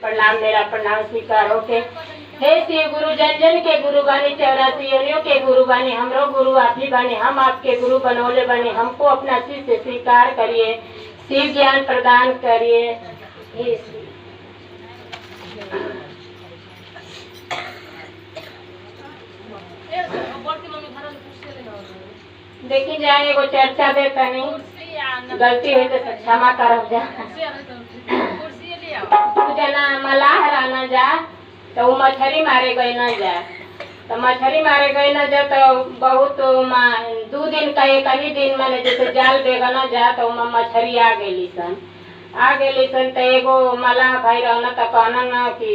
प्रणाम मेरा प्रणाम स्वीकार होके। हे शिव गुरु जन जन के गुरु बानी, 84 योनियों के गुरु बानी, हमरो गुरु आप ही बानी, हम आपके गुरु बनौले बने, हमको अपना शिष्य स्वीकार करिए, शिव ज्ञान प्रदान करिए। हे देखी जाए एगो चर्चा दे तनी, गलती हुई तो क्षमा करब जा। तू जना मलाह रहना जा तो वो मछली मारे गई न जा, तो मछली मारे गई न जा तो बहुत 2 दिन का एक ही दिन मैंने जैसे जाल बेगा न जा तो मछली आ गई सन तो एगो मलाह भाई रहना तो कहना न कि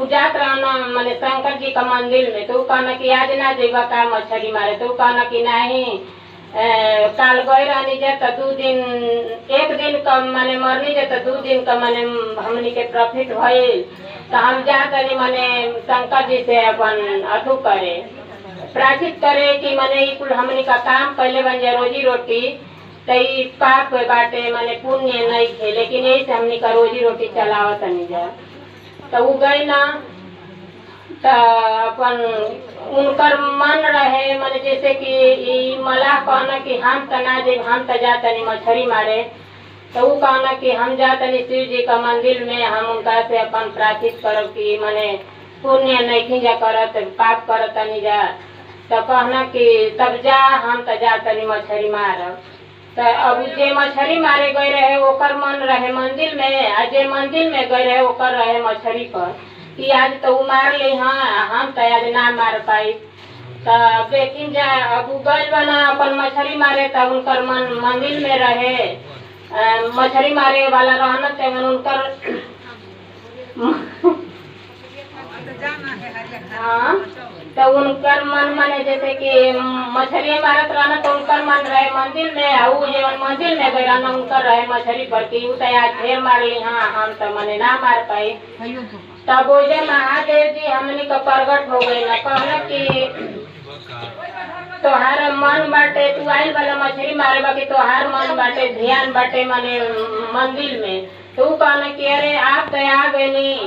उजात रहना मैंने शंकर जी का मंदिर में, तो कहना कि आज ना जेबा का मछली मारे, तो कहना कि नहीं काल गए रहनी जा तो 2 दिन 1 दिन का मैंने मरनी जा तो 2 दिन का मैंने हमनी के प्रॉफिट भइल, तो हम जातनी मैंने शंकर जी से अपन अथु करे प्राचित करे कि मैंने कुल हमनी का काम पहले बन जाए रोजी रोटी, तो ये पाप बाटे मैंने पुण्य नहीं थे, लेकिन यही से हमनी का रोजी रोटी चलावत नहीं जा। तो वो गई ना तो अपन उनकर मन रहे मैंने जैसे कि मलाह कहना कि हम तो ना जे हम तो जातनी मछली मारे, तो वो कहना कि हम जातनी शिव जी का मंदिर में, हम उनका से अपन प्राचित करब कि मैंने पुण्य नहीं जा करत पाप करत नहीं जा, तो कहना कि तब जा हम तो जातनी मछली मारब। तो अब जे मछली मारे गए रहे ओकर मन रहे मंदिर में, आ जे मंदिर में गए रहे ओकर रहे मछली पर कि आज तो वो मार ली, हाँ हम तो आज ना मार पाई। तो लेकिन जा अब गल बना अपन मछली मारे तो उनकर मन मंदिर में रहे, मछली मारे वाला रहना चाहिए उनकर हाँ, तो उनकर मन माने जैसे कि मछली मारत रहना तो उनकर मन रहे मंदिर में, वो जीवन मंदिर में गए रहना उनकर रहे मछली पर कि तो आज ढेर मार ली, हाँ हम तो मने ना मार पाई। तब वो जे महादेव जी हमनी का प्रगट हो गए ना, कहना कि तोहार मन बाटे तू आइल वाला मछली मारे बाकी तोहार मन बाटे ध्यान बाटे माने मंदिर में, तो कहना कि अरे आप तो आ गई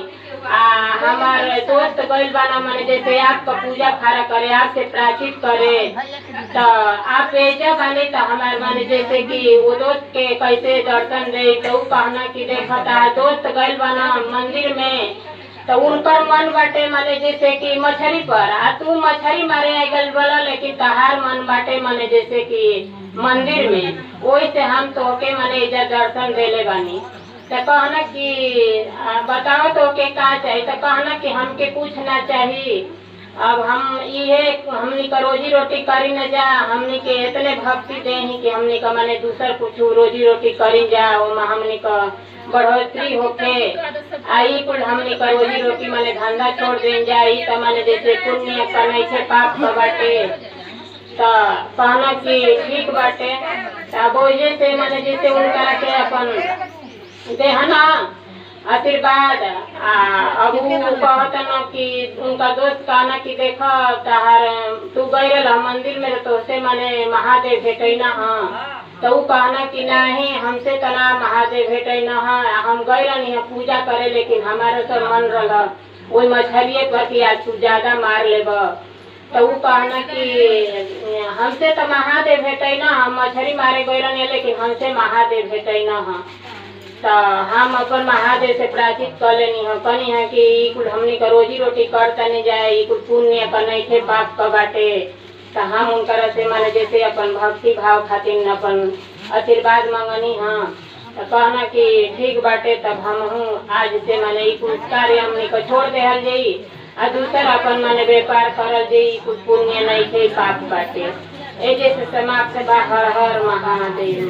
हमारे दोस्त गइल बाना माने जैसे आपका पूजा खारा करे आपसे प्राचित करे, तो आप ऐजा बानी तो हमारे माने जैसे कि वो दोस्त के कैसे दर्शन दे, तो कहना कि देखा था दोस्त गइल बाना मंदिर में, तो उनकर मन बाटे माने जैसे कि मछली पर, आ तू मछली मारे आई गल बोला, लेकिन तहार मन बाटे माने जैसे कि मंदिर में, वही से हम तो के माने ऐजा दर्शन देले बानी। तो कहना कि बताओ तो के का चाहिए, तो कहना कि हमके कुछ ना चाहिए, अब हम ये हमनी का रोजी रोटी करी न जा, हमनी के इतने भक्ति दे कि हमनी का माने दूसर कुछ रोजी रोटी करी जा, हमनी का बढ़ोतरी होके आई कुल हमनी का रोजी रोटी माने धंधा छोड़ दे जाई, तो माने जैसे पुण्य करने से पाप का बाटे, तो कहना कि ठीक बाटे। अब वजह से माने जैसे उनका के अपन देहना आशीर्वाद। अब कहता न कि उनका दोस्त कहना कि देखा तहार तू गई रहा मंदिर में तो से माने महादेव भेटैना, हाँ तो वो कहना कि नहीं हमसे तो ना महादेव भेटैना, हाँ हम गए रहनी है पूजा करे, लेकिन हमारे तो मन रहा वही मछलिए पर कि आज तू ज्यादा मार लेब, तो वो कहना कि हमसे तो महादेव भेटैना, हम मछली मारे गए रहनी लेकिन हमसे महादेव भेटैना, हाँ तो हम अपन महादेव से प्राचित कर लेनी है, कहनी है कि कुल हमनी का रोजी रोटी करता नहीं जाए, कुल पुण्य का नहीं थे पाप का बाटे, तो हम उनकर से माने जैसे अपन भक्ति भाव खातिर अपन आशीर्वाद मांगनी, हाँ तो कहना कि ठीक बाटे, तब हम हूँ आज से माने कुल कार्य हमनी को छोड़ देहल जाई, आ दूसर अपन माने व्यापार करल जाई, कुल पुण्य नहीं थे पाप बाटे। ए जैसे समाप्त बा। हर हर महादेव।